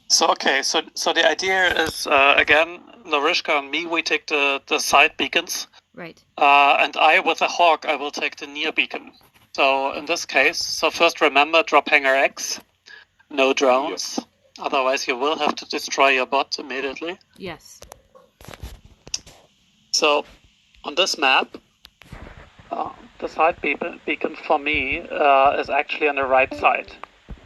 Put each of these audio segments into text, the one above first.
So okay, so the idea is again, Larishka and me, we take the side beacons. Right. And I, with a hawk, I will take the near beacon. So in this case, so first remember, drop Hangar X, no drones. Yep. Otherwise you will have to destroy your bot immediately. Yes. So on this map, the side beacon for me is actually on the right side.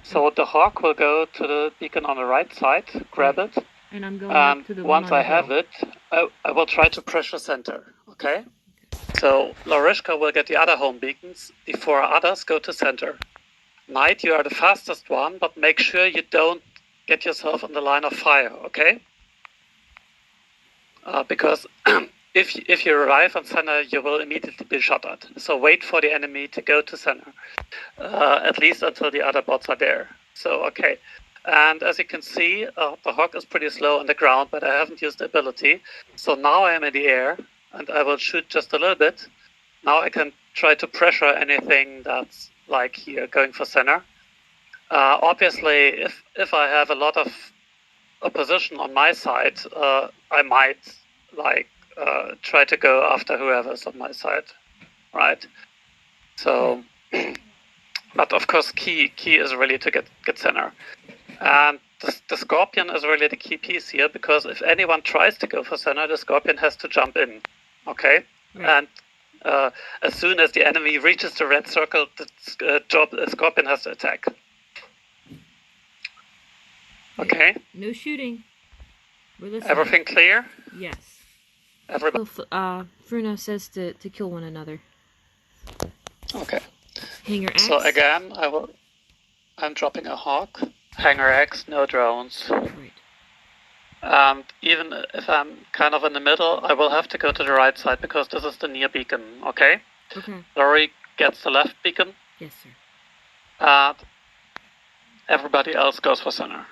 So the hawk will go to the beacon on the right side, grab it. And I'm going up to the one once on I the have hill. it, I will try to pressure center, okay? So Larishka will get the other home beacons before others go to center. Knight, you are the fastest one, but make sure you don't get yourself on the line of fire, okay? Because if you arrive on center, you will immediately be shot at. So wait for the enemy to go to center, at least until the other bots are there. So, okay. And as you can see, the hawk is pretty slow on the ground, but I haven't used the ability. So now I am in the air, and I will shoot just a little bit. Now I can try to pressure anything that's like here going for center. Obviously, if I have a lot of opposition on my side, I might try to go after whoever's on my side, right? So, but of course, key is really to get center, and the Scorpion is really the key piece here, because if anyone tries to go for center, the Scorpion has to jump in, okay? Right. And as soon as the enemy reaches the red circle, the Scorpion has to attack. Okay. No shooting. We're listening. Everything clear? Yes. Everybody. Fruno says to kill one another. Okay. Hangar X. So again, I'm dropping a hawk. Hangar X, no drones. Right. And even if I'm kind of in the middle, I will have to go to the right side because this is the near beacon, okay? Okay. Lori gets the left beacon. Yes, sir. And everybody else goes for center.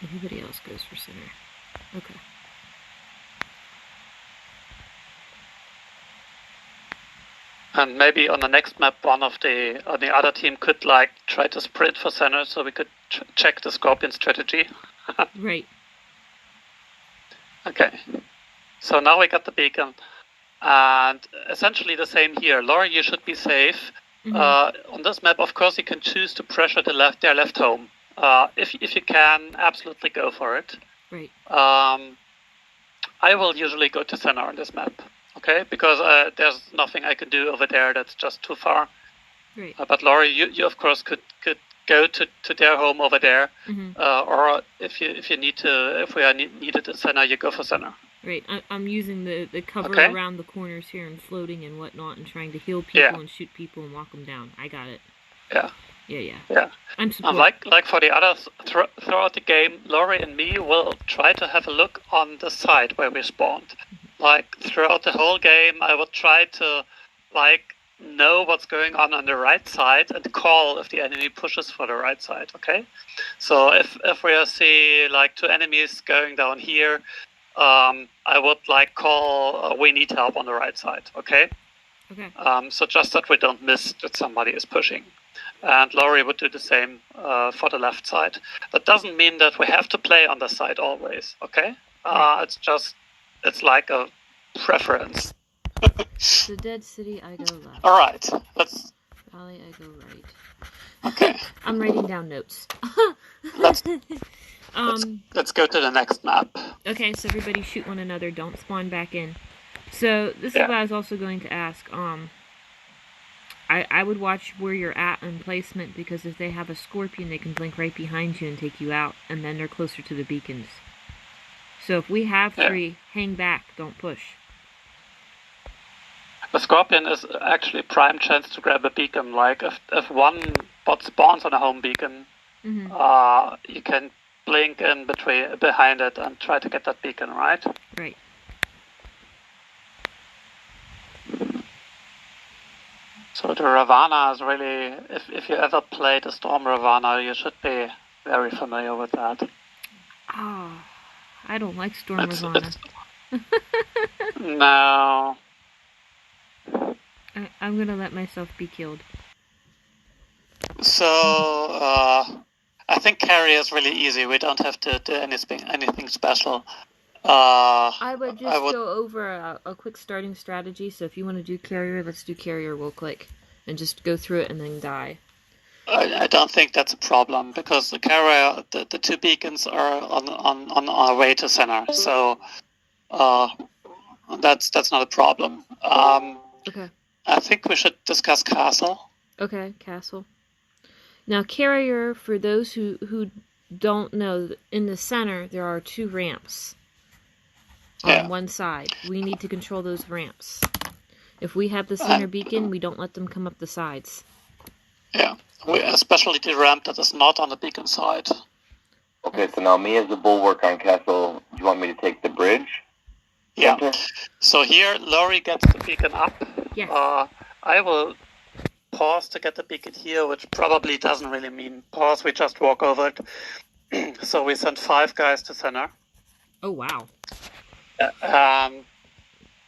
Everybody else goes for center. Okay. And maybe on the next map, one of the other team could try to sprint for center, so we could check the Scorpion strategy. Right. Okay. So now we got the beacon, and essentially the same here. Laura, you should be safe. Mm-hmm. On this map, of course, you can choose to pressure their left home. If you can, absolutely go for it. Right. I will usually go to center on this map, okay? Because there's nothing I can do over there that's just too far. Right. But Laurie, you of course could go to their home over there, mm-hmm. Or if we are needed at center, you go for center. Right. I'm using the cover around the corners here and floating and whatnot and trying to heal people and shoot people and walk them down. I got it. Yeah. Yeah. And like for the others throughout the game, Laurie and me will try to have a look on the side where we spawned. Mm-hmm. Like throughout the whole game, I will try to know what's going on the right side and call if the enemy pushes for the right side. Okay, so if we see two enemies going down here, I would call we need help on the right side. Okay. So just that we don't miss that somebody is pushing. And Laurie would do the same for the left side. That doesn't mean that we have to play on the side always, okay? It's like a preference. The dead city, I go left. All right, Valley, I go right. Okay. I'm writing down notes. let's go to the next map. Okay, so everybody shoot one another. Don't spawn back in. So this is what I was also going to ask. I would watch where you're at in placement, because if they have a Scorpion, they can blink right behind you and take you out, and then they're closer to the beacons. So if we have three, hang back, don't push. The Scorpion is actually a prime chance to grab a beacon. Like if one bot spawns on a home beacon, mm-hmm. You can blink in behind it and try to get that beacon, right? Right. So the Ravana is really, if you ever played a Storm Ravana, you should be very familiar with that. Oh, I don't like Storm Ravana. No. I'm gonna let myself be killed. So I think carry is really easy. We don't have to do anything special. I would just go over a quick starting strategy. So if you want to do carrier, let's do carrier real quick, and just go through it and then die. I don't think that's a problem because the carrier, the two beacons are on our way to center. So that's not a problem. Okay. I think we should discuss castle. Okay, castle. Now carrier, for those who don't know, in the center there are 2 ramps on one side. We need to control those ramps. If we have the center beacon, we don't let them come up the sides. Yeah, especially the ramp that is not on the beacon side. Okay, so now me as the bulwark on castle, do you want me to take the bridge? Yeah. Center? So here, Lori gets the beacon up. Yes. I will pause to get the beacon here, which probably doesn't really mean pause. We just walk over it. So we send 5 guys to center. Oh, wow.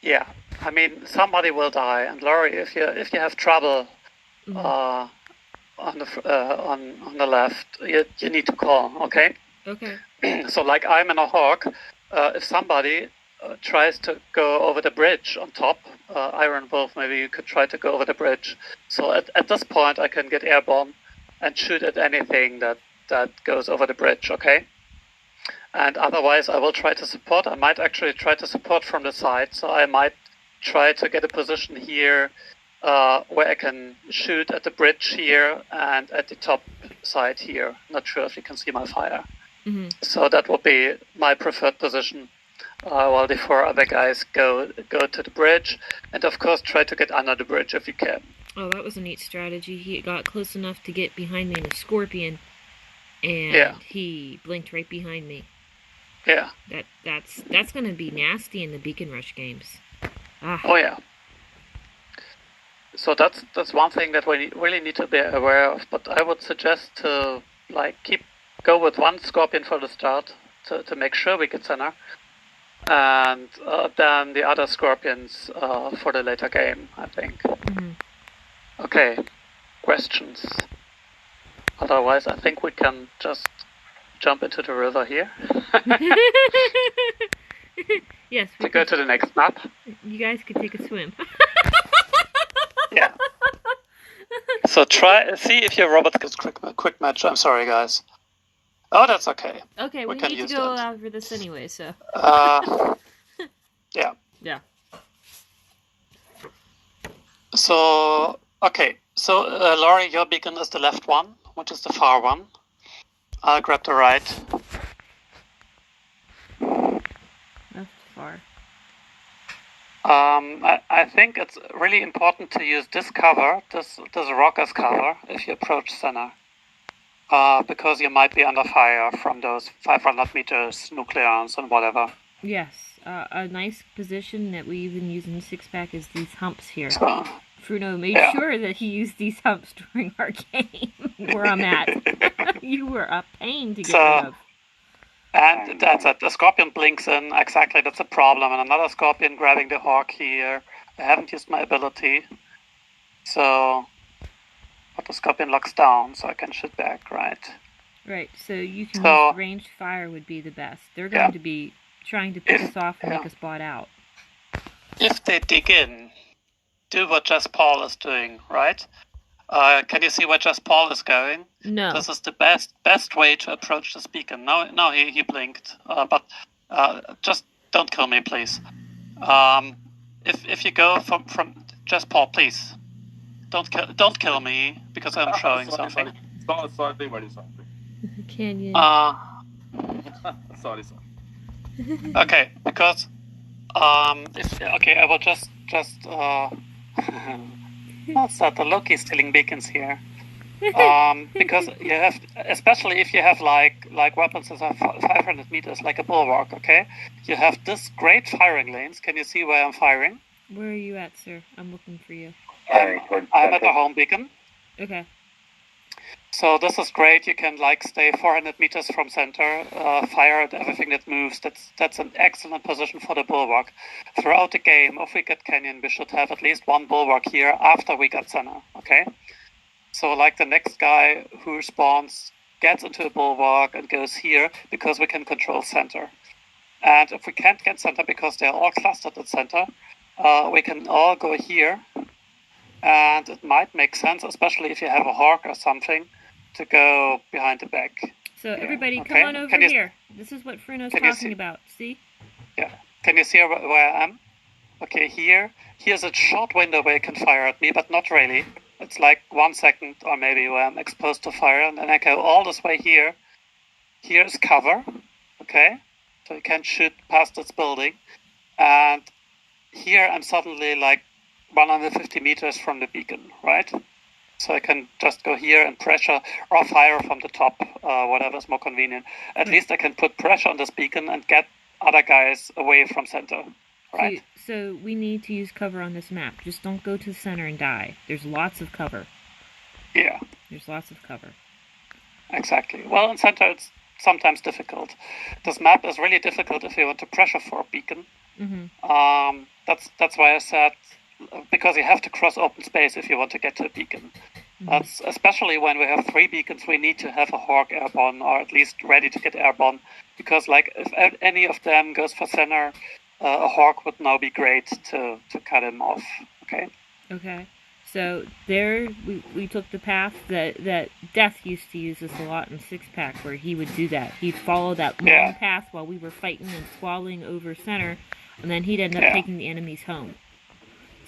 Yeah. I mean, somebody will die. And Lori, if you have trouble on the left, you need to call, okay? Okay. So like I'm in a hawk. If somebody tries to go over the bridge on top, Iron Wolf, maybe you could try to go over the bridge. So at this point, I can get airborne and shoot at anything that goes over the bridge, okay? And otherwise, I will try to support. I might actually try to support from the side. So I might try to get a position here where I can shoot at the bridge here and at the top side here. Not sure if you can see my fire. Mm-hmm. So that would be my preferred position. While the 4 other guys go to the bridge, and of course try to get under the bridge if you can. Oh, that was a neat strategy. He got close enough to get behind me in a scorpion, and he blinked right behind me. Yeah. That's gonna be nasty in the Beacon Rush games. Oh yeah. So that's one thing that we really need to be aware of. But I would suggest to go with 1 scorpion for the start to make sure we get center. And then the other scorpions for the later game, I think. Mm-hmm. Okay, questions? Otherwise, I think we can just jump into the river here. Yes. To go to the next map. You guys could take a swim. Yeah. So see if your robot gets quick match. I'm sorry, guys. Oh, that's okay. Okay, we need to go over this anyway, so. Yeah. Yeah. So, okay. So, Laurie, your beacon is the left one, which is the far one. I'll grab the right. Left far. I think it's really important to use this cover, this rock as cover, if you approach center. Because you might be under fire from those 500 meters nucleons and whatever. Yes, a nice position that we even use in 6-pack is these humps here. So, Fruno made sure that he used these humps during our game, where I'm at. You were a pain to get rid of. And that's it. The scorpion blinks in. Exactly, that's a problem. And another scorpion grabbing the hawk here. I haven't used my ability. So... But the scorpion locks down, so I can shoot back, right? Right, so you can use ranged fire would be the best. They're going to be trying to pick us off and make us bot out. If they dig in, do what Jess Paul is doing, right? Can you see where Jess Paul is going? No. This is the best way to approach this beacon. No, he blinked. But just don't kill me, please. If you go from Jess Paul, please. Don't kill me because I'm showing something. Sorry. Canyon. Sorry. Okay, because I will just what's that? The Loki stealing beacons here. Because you have, especially if you have like weapons that are 500 meters, like a bulwark. Okay, you have this great firing lanes. Can you see where I'm firing? Where are you at, sir? I'm looking for you. I'm at the home beacon. Okay. So this is great. You can stay 400 meters from center, fire at everything that moves. That's an excellent position for the bulwark. Throughout the game, if we get canyon, we should have at least 1 bulwark here after we get center. Okay. So like the next guy who spawns gets into a bulwark and goes here because we can control center. And if we can't get center because they're all clustered at center, we can all go here. And it might make sense, especially if you have a hawk or something, to go behind the back. So everybody, come on over here. This is what Fruno's talking about. See? Yeah. Can you see where I am? Okay, here's a short window where you can fire at me, but not really. It's like 1 second or maybe where I'm exposed to fire, and then I go all this way here. Here is cover, okay? So you can't shoot past this building. And here I'm suddenly like 150 meters from the beacon, right? So I can just go here and pressure or fire from the top, whatever is more convenient. At least I can put pressure on this beacon and get other guys away from center, right? So we need to use cover on this map. Just don't go to the center and die. There's lots of cover. Yeah. There's lots of cover. Exactly. Well, in center it's sometimes difficult. This map is really difficult if you want to pressure for a beacon. Mm-hmm. That's why I said, because you have to cross open space if you want to get to a beacon. Mm-hmm. That's especially when we have 3 beacons, we need to have a hawk airborne or at least ready to get airborne. Because like if any of them goes for center, a hawk would now be great to cut him off. Okay. Okay. So there we took the path that Death used to use this a lot in Six Pack, where he would do that. He'd follow that long path while we were fighting and swallowing over center, and then he'd end up taking the enemies home.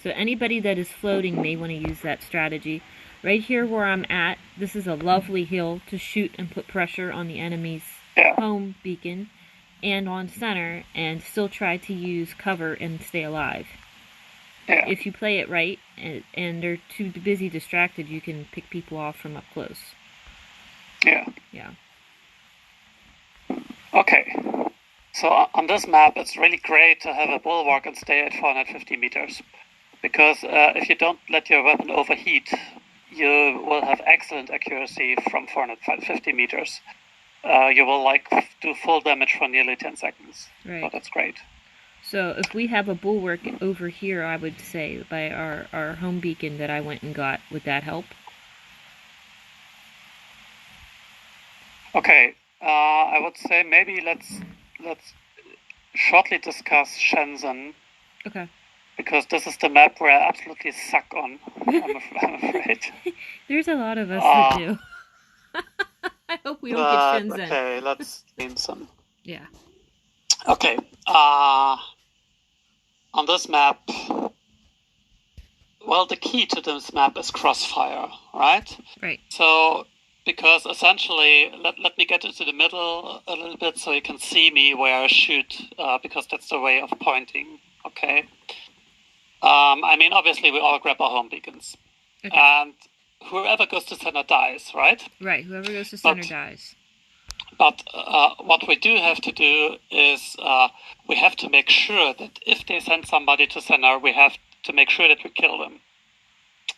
So anybody that is floating may want to use that strategy. Right here where I'm at, this is a lovely hill to shoot and put pressure on the enemy's home beacon and on center, and still try to use cover and stay alive. Yeah. If you play it right and they're too busy distracted, you can pick people off from up close. Yeah. Yeah. Okay. So on this map, it's really great to have a bulwark and stay at 450 meters. Because if you don't let your weapon overheat, you will have excellent accuracy from 450 meters. You will like do full damage for nearly 10 seconds. Right. So that's great. So if we have a bulwark over here, I would say, by our home beacon that I went and got, would that help? Okay, I would say maybe let's shortly discuss Shenzhen. Okay. Because this is the map where I absolutely suck on, I'm afraid. There's a lot of us that do. I hope we don't get Shenzhen. Okay, let's name some. Yeah. Okay, on this map, well, the key to this map is crossfire, right? Right. So, because essentially, let me get into the middle a little bit so you can see me where I shoot, because that's the way of pointing, okay? I mean, obviously, we all grab our home beacons. Okay. And whoever goes to center dies, right? Right, whoever goes to center dies. But what we do have to do is we have to make sure that if they send somebody to center, we have to make sure that we kill them.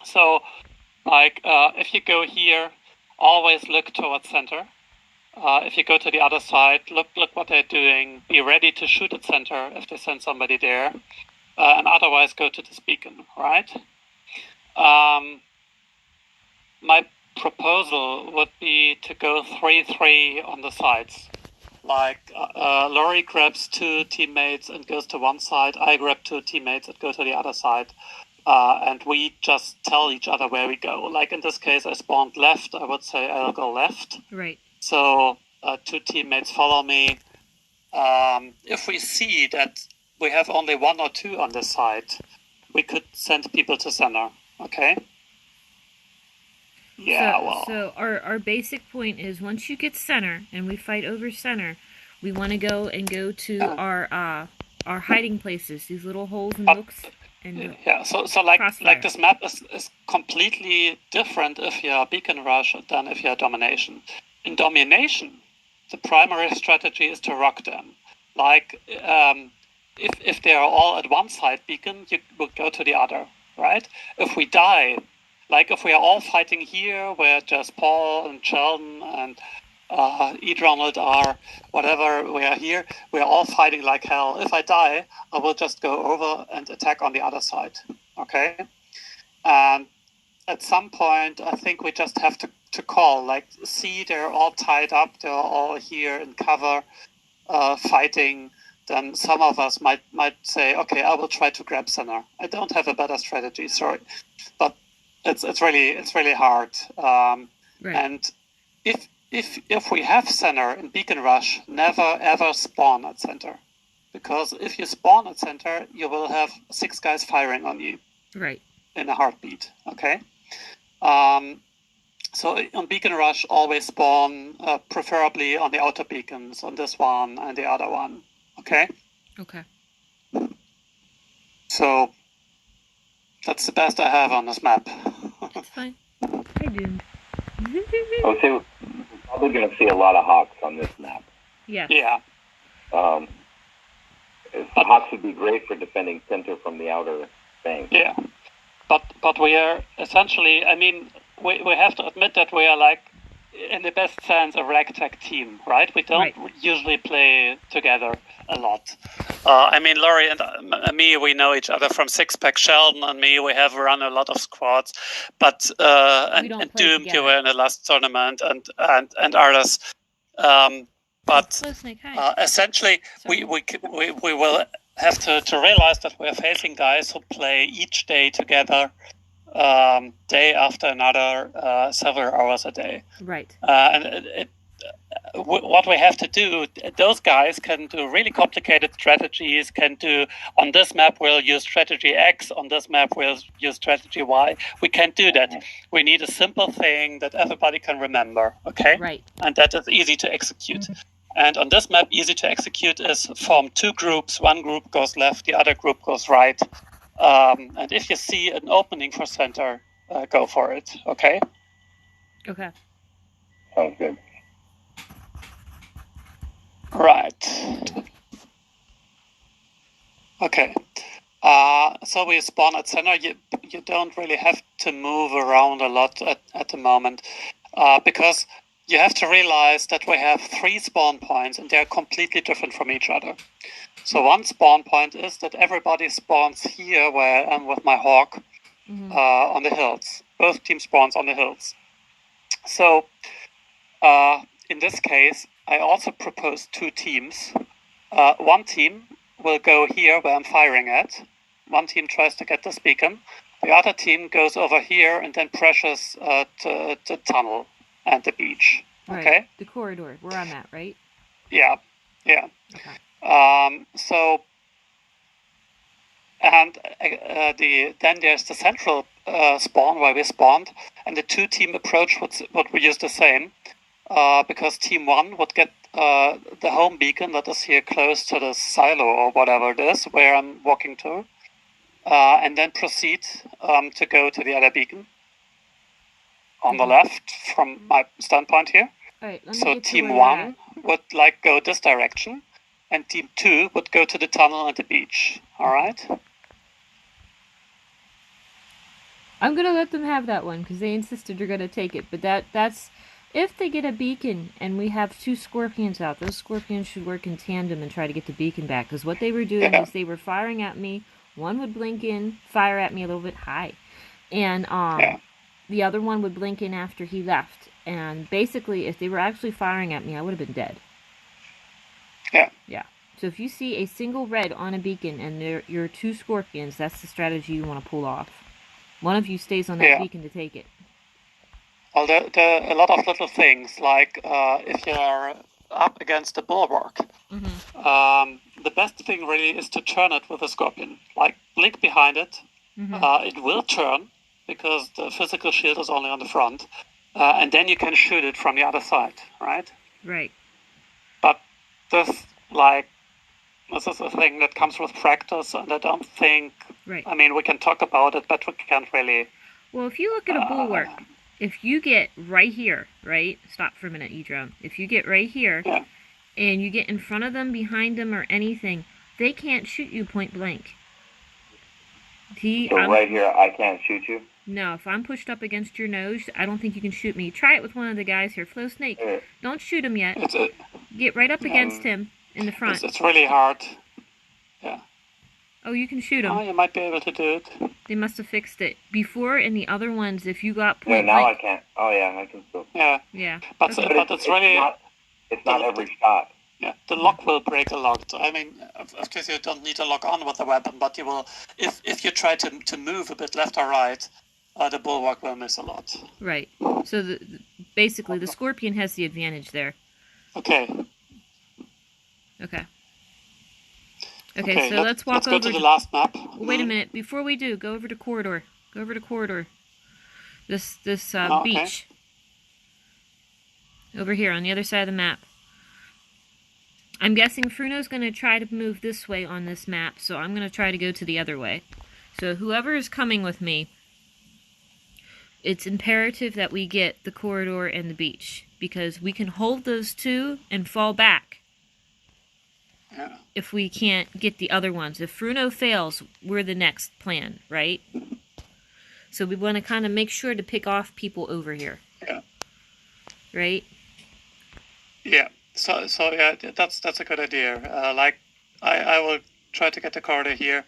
So, like, if you go here, always look towards center. If you go to the other side, look what they're doing. Be ready to shoot at center if they send somebody there. And otherwise go to this beacon, right? My proposal would be to go 3-3 on the sides. Like, Laurie grabs 2 teammates and goes to one side, I grab 2 teammates and go to the other side. And we just tell each other where we go. Like in this case, I spawned left, I would say I'll go left. Right. So 2 teammates follow me. If we see that we have only 1 or 2 on this side, we could send people to center, okay? Yeah, So our basic point is once you get center and we fight over center, we want to go to our hiding places, these little holes and nooks. And so like this map is completely different if you're beacon rush than if you're domination. In domination, the primary strategy is to rock them. Like if they are all at one side beacon, you will go to the other, right? If we die, like if we are all fighting here, where just Paul and Sheldon and Eat Ronald are, whatever, we are here, we are all fighting like hell. If I die, I will just go over and attack on the other side, okay? And at some point, I think we just have to call, like, see, they're all tied up, they're all here in cover, fighting. Then some of us might say, okay, I will try to grab center. I don't have a better strategy, sorry, but it's really hard. Right. And if we have center in Beacon Rush, never ever spawn at center, because if you spawn at center, you will have 6 guys firing on you. Right. In a heartbeat. Okay. So on Beacon Rush, always spawn, preferably on the outer beacons, on this one and the other one. Okay. Okay. So that's the best I have on this map. That's fine. I do. I would say we're probably going to see a lot of Hawks on this map. Yes. Yeah. The Hawks would be great for defending center from the outer bank. Yeah. But we are essentially, I mean, we have to admit that we are, like, in the best sense, a ragtag team, right? We don't usually play together a lot. I mean, Laurie and me, we know each other from Six-Pack. Sheldon and me, we have run a lot of squads. But and Doom, you were in the last tournament, and others. But essentially, we will have to realize that we're facing guys who play each day together, day after another, several hours a day. Right. And what we have to do, those guys can do really complicated strategies, can do, on this map we'll use strategy X, on this map we'll use strategy Y. We can't do that. We need a simple thing that everybody can remember, okay? Right. And that is easy to execute. And on this map, easy to execute is form 2 groups. One group goes left, the other group goes right. And if you see an opening for center, go for it, okay? Okay. Sounds good. Right. Okay. So we spawn at center. You don't really have to move around a lot at the moment, because you have to realize that we have 3 spawn points and they're completely different from each other. So one spawn point is that everybody spawns here where I am with my Hawk, on the hills. Both teams spawns on the hills. So in this case, I also propose 2 teams. One team will go here where I'm firing at. One team tries to get this beacon. The other team goes over here and then pressures the tunnel and the beach. Right. Okay? The corridor. We're on that, right? Yeah. Okay. So, and then there's the central spawn where we spawned, and the 2-team approach would we use the same, because team 1 would get the home beacon that is here close to the silo or whatever it is where I'm walking to, and then proceed to go to the other beacon on the left from my standpoint here. Right, so team 1 would go this direction, and team 2 would go to the tunnel and the beach. All right. I'm gonna let them have that one because they insisted they're gonna take it. But that's if they get a beacon and we have 2 scorpions out. Those scorpions should work in tandem and try to get the beacon back. Because what they were doing is they were firing at me. One would blink in, fire at me a little bit high, and the other one would blink in after he left. And basically, if they were actually firing at me, I would have been dead. Yeah. So if you see a single red on a beacon and you're 2 scorpions, that's the strategy you want to pull off. One of you stays on that beacon to take it. Well, there are a lot of little things, like if you're up against a bulwark, the best thing really is to turn it with a scorpion. Like, blink behind it. It will turn, because the physical shield is only on the front. And then you can shoot it from the other side, right? Right. But this is a thing that comes with practice, and I don't think... Right. I mean, we can talk about it, but we can't really... Well, if you look at a bulwark, if you get right here, right? Stop for a minute, E-Drone. If you get right here, and you get in front of them, behind them, or anything, they can't shoot you point blank. Right here, I can't shoot you? No, if I'm pushed up against your nose, I don't think you can shoot me. Try it with one of the guys here. Flow Snake, don't shoot him yet. Get right up against him in the front. It's really hard. Yeah. Oh, you can shoot them. Oh, you might be able to do it. They must have fixed it. Before, in the other ones, if you got Yeah, point now blank... I can't. Oh yeah, I can still. Yeah. Yeah. But, Okay. but it's really... It's not every shot. Yeah, the lock will break a lot. I mean, of course you don't need to lock on with the weapon, but you will, if you try to move a bit left or right, the bulwark will miss a lot. Right. So basically, the Scorpion has the advantage there. Okay. Okay. Okay, so let's walk over to the last map. Wait a minute. Before we do, go over to Corridor. Go over to Corridor. This beach. Over here on the other side of the map. I'm guessing Fruno's going to try to move this way on this map, so I'm going to try to go to the other way. So whoever is coming with me, it's imperative that we get the corridor and the beach, because we can hold those two and fall back. Yeah. If we can't get the other ones. If Fruno fails, we're the next plan, right? So we want to kind of make sure to pick off people over here. Yeah. Right? Yeah. So yeah, that's a good idea. I will try to get the corridor here,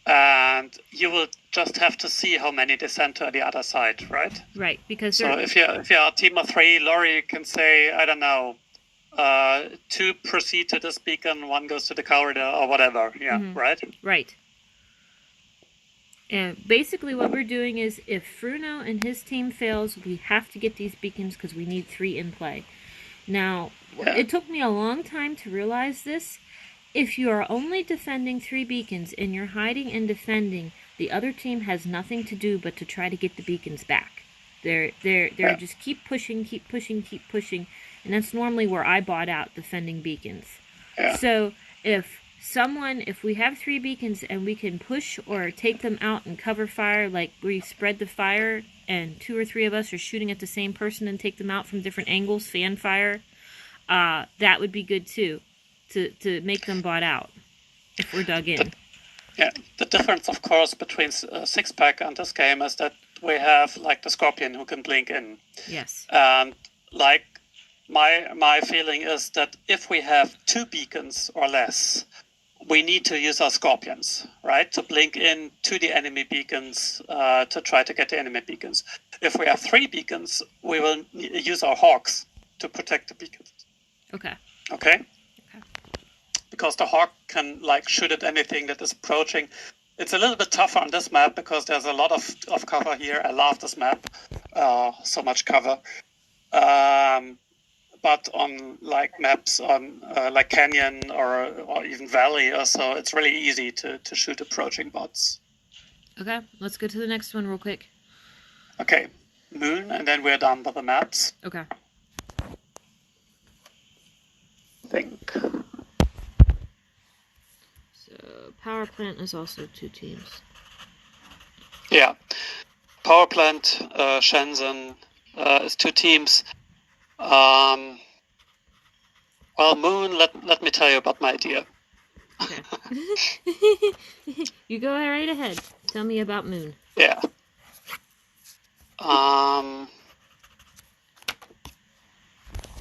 and you will just have to see how many descend to the other side, right? Right, because so if you're a team of 3, Laurie can say, I don't know, 2 proceed to this beacon, 1 goes to the corridor, or whatever. Yeah, right? Right. And basically what we're doing is, if Fruno and his team fails, we have to get these beacons because we need 3 in play. Now, it took me a long time to realize this. If you are only defending 3 beacons and you're hiding and defending, the other team has nothing to do but to try to get the beacons back. They're just keep pushing, and that's normally where I bought out defending beacons. Yeah. So if we have 3 beacons and we can push or take them out and cover fire, like we spread the fire and 2 or 3 of us are shooting at the same person and take them out from different angles, fan fire, that would be good too, to make them bought out if we're dug in. The difference, of course, between Six-Pack and this game is that we have like the Scorpion who can blink in. Yes. And like my feeling is that if we have 2 beacons or less, we need to use our Scorpions, right, to blink in to the enemy beacons, to try to get the enemy beacons. If we have 3 beacons, we will use our Hawks to protect the beacons. Okay? Because the Hawk can like shoot at anything that is approaching. It's a little bit tougher on this map because there's a lot of cover here. I love this map. So much cover. But on like maps on like Canyon or even Valley or so, it's really easy to shoot approaching bots. Okay, let's go to the next one real quick. Okay, Moon, and then we're done with the maps. Okay. I think. So Power Plant is also 2 teams. Yeah, Power Plant, Shenzhen is 2 teams. Well, Moon, let me tell you about my idea. Okay. You go right ahead. Tell me about Moon. Yeah.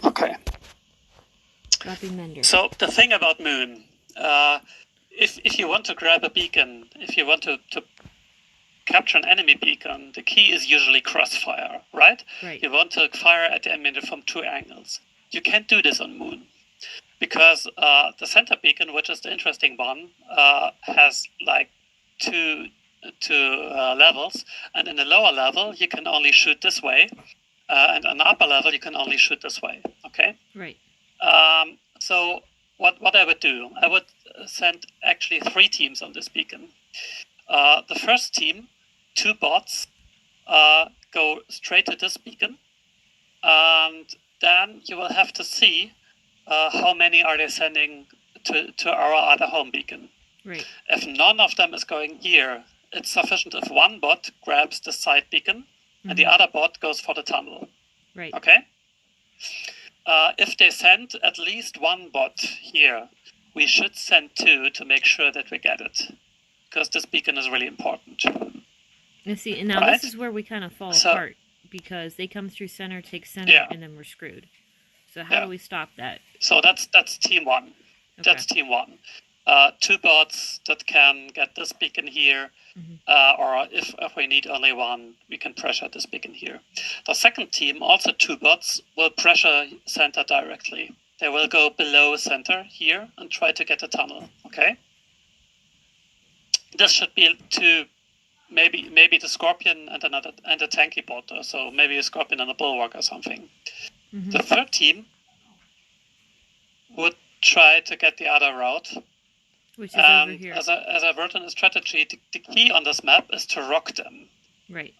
Okay. Copy Mender. So the thing about Moon, if you want to grab a beacon, if you want to capture an enemy beacon, the key is usually crossfire, right? Right. You want to fire at the enemy from 2 angles. You can't do this on Moon because the center beacon, which is the interesting one, has like two levels, and in the lower level you can only shoot this way, and on the upper level you can only shoot this way. Okay. Right. So what I would do, I would send actually 3 teams on this beacon. The first team, 2 bots, go straight to this beacon, and then you will have to see how many are they sending to our other home beacon. Right. If none of them is going here, it's sufficient if 1 bot grabs the side beacon and the other bot goes for the tunnel. Right. Okay? If they send at least 1 bot here, we should send 2 to make sure that we get it. Because this beacon is really important. And see, and now this is where we kind of fall apart, because they come through center, take center, and then we're screwed. So how do we stop that? So that's team 1. Okay. That's team 1. two bots that can get this beacon here, or if we need only one, we can pressure this beacon here. The second team, also two bots, will pressure center directly. They will go below center here and try to get a tunnel. Okay. This should be two, maybe the Scorpion and a tanky bot, so maybe a Scorpion and a Bulwark or something. The third team would try to get the other route. Which is over here. As I wrote in the strategy, the key on this map is to rock them. Right.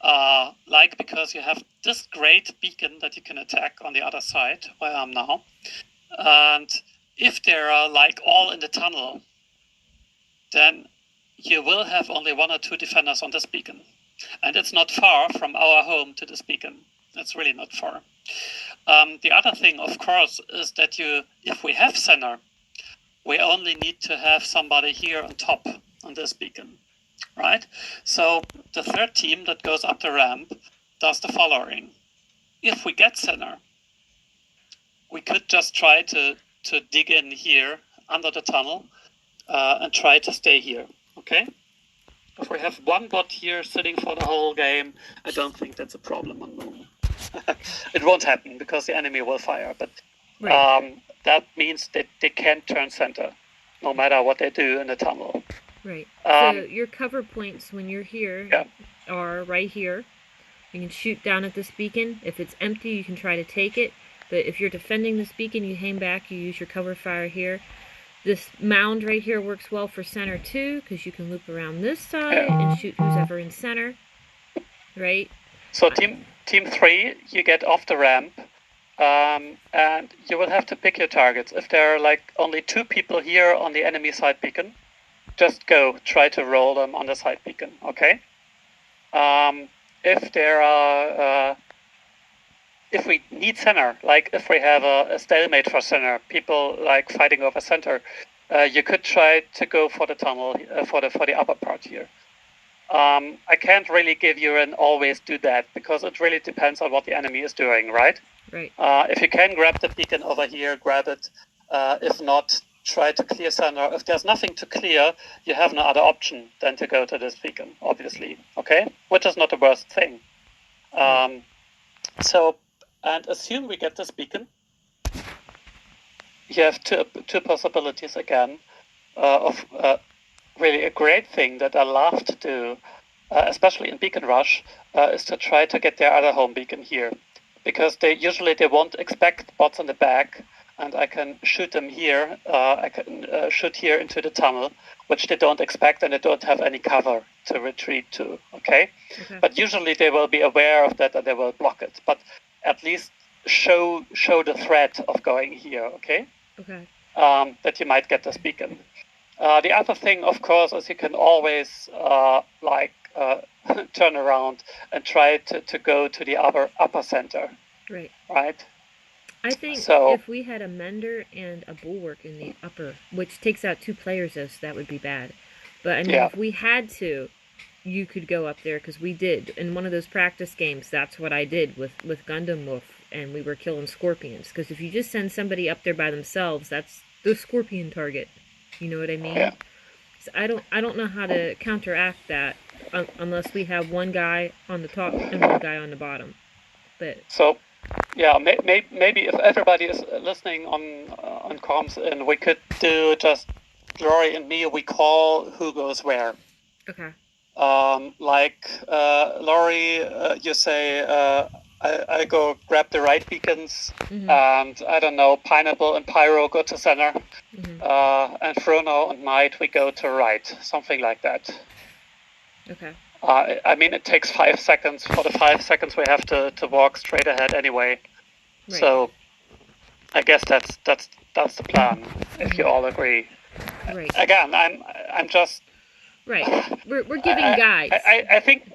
Because you have this great beacon that you can attack on the other side, where I am now. And if they are all in the tunnel, then you will have only one or two defenders on this beacon. And it's not far from our home to this beacon. It's really not far. The other thing, of course, is that if we have center, we only need to have somebody here on top on this beacon, right? So the third team that goes up the ramp does the following. If we get center, we could just try to dig in here under the tunnel and try to stay here, okay? If we have one bot here sitting for the whole game, I don't think that's a problem on Moon. It won't happen because the enemy will fire, but that means that they can't turn center, no matter what they do in the tunnel. Right. So your cover points when you're here are right here. You can shoot down at this beacon. If it's empty, you can try to take it. But if you're defending this beacon, you hang back, you use your cover fire here. This mound right here works well for center too, because you can loop around this side and shoot who's ever in center. Right? So team 3, you get off the ramp. And you will have to pick your targets. If there are only two people here on the enemy side beacon, just try to roll them on the side beacon, okay? If there are, if we need center, if we have a stalemate for center, people fighting over center, you could try to go for the tunnel, for the upper part here. I can't really give you an always do that, because it really depends on what the enemy is doing, right? Right. If you can grab the beacon over here, grab it. If not, try to clear center. If there's nothing to clear, you have no other option than to go to this beacon, obviously. Okay? Which is not the worst thing. And assume we get this beacon. You have two possibilities again of really a great thing that I love to do, especially in Beacon Rush, is to try to get their other home beacon here. Because they won't expect bots in the back, and I can shoot them here. I can shoot here into the tunnel, which they don't expect, and they don't have any cover to retreat to. Okay? But usually they will be aware of that and they will block it. But at least show the threat of going here. Okay? Okay. That you might get this beacon. The other thing, of course, is you can always turn around and try to go to the upper center. Right. Right? I think if we had a Mender and a Bulwark in the upper, which takes out two players though, so that would be bad. But I mean, if we had to, you could go up there, because we did. In one of those practice games, that's what I did with Gundam Wolf, and we were killing scorpions. Because if you just send somebody up there by themselves, that's the scorpion target. You know what I mean? Yeah. So I don't know how to counteract that unless we have one guy on the top and one guy on the bottom. But maybe if everybody is listening on comms, and we could do just Glory and me, we call who goes where. Okay. Laurie, you say I go grab the right beacons, and I don't know, Pineapple and Pyro go to center, and Frono and Might, we go to right, something like that. Okay. I mean, it takes 5 seconds. For the 5 seconds, we have to walk straight ahead anyway. Right. So I guess that's the plan, if you all agree. Right. Again, I'm just. Right. We're giving guides. I think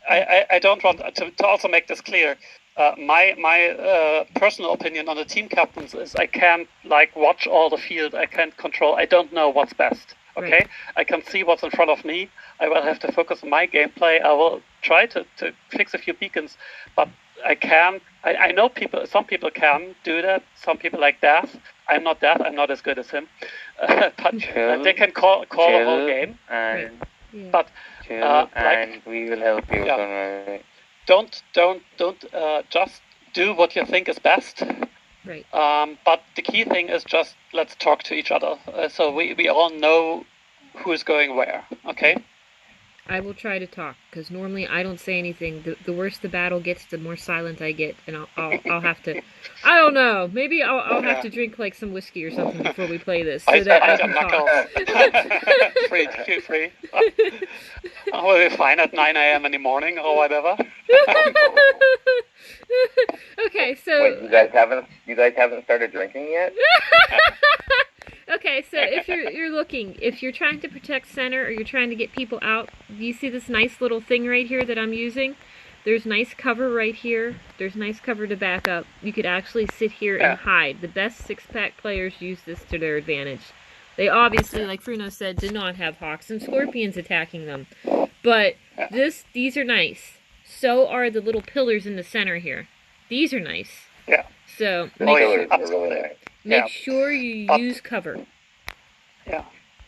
I don't want to also make this clear. My personal opinion on the team captains is I can't watch all the field. I can't control. I don't know what's best. Okay, right. I can see what's in front of me. I will have to focus on my gameplay. I will try to fix a few beacons, but I can't. I know people. Some people can do that. Some people like Death. I'm not Death. I'm not as good as him. But Chill, they can call a whole chill, game. and Yeah. But chill, like, and we will help you. Yeah. Don't worry. don't just do what you think is best. Right. But the key thing is just let's talk to each other. So we all know who's going where. Okay. I will try to talk because normally I don't say anything. The worse the battle gets, the more silent I get, and I'll have to. I don't know. Maybe I'll have to drink like some whiskey or something before we play this so that I can talk. Feel free. We'll be fine at 9 a.m. in the morning or whatever. Okay, so Wait, you guys haven't started drinking yet? okay, so if you're looking, if you're trying to protect center or you're trying to get people out, do you see this nice little thing right here that I'm using? There's nice cover right here. There's nice cover to back up. You could actually sit here and hide. The best six-pack players use this to their advantage. They obviously, like Fruno said, did not have hawks and scorpions attacking them. But these are nice. So are the little pillars in the center here. These are nice. Yeah. So Make sure you use cover. Yeah.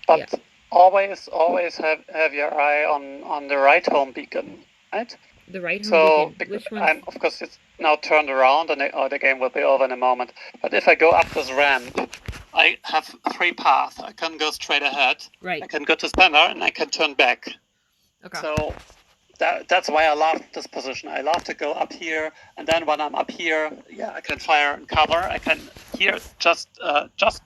But always have your eye on the right home beacon, right? The right home beacon. Which one? Of course, it's now turned around, and the game will be over in a moment. But if I go up this ramp, I have 3 paths. I can go straight ahead. Right. I can go to center, and I can turn back. Okay. So that's why I love this position. I love to go up here, and then when I'm up here, I can fire and cover. I can here just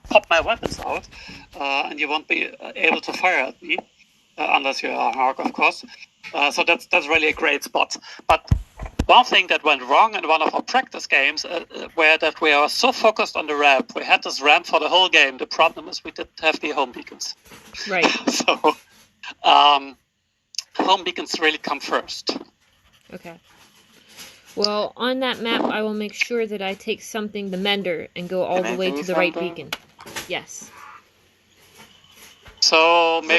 pop my weapons out, and you won't be able to fire at me unless you're a Hawk, of course. So that's really a great spot. But one thing that went wrong in one of our practice games, where that we are so focused on the ramp, we had this ramp for the whole game. The problem is we didn't have the home beacons. Right. So. Home beacons really come first. Okay. Well, on that map, I will make sure that I take something, the Mender, and go all the way to the right beacon. Yes. So maybe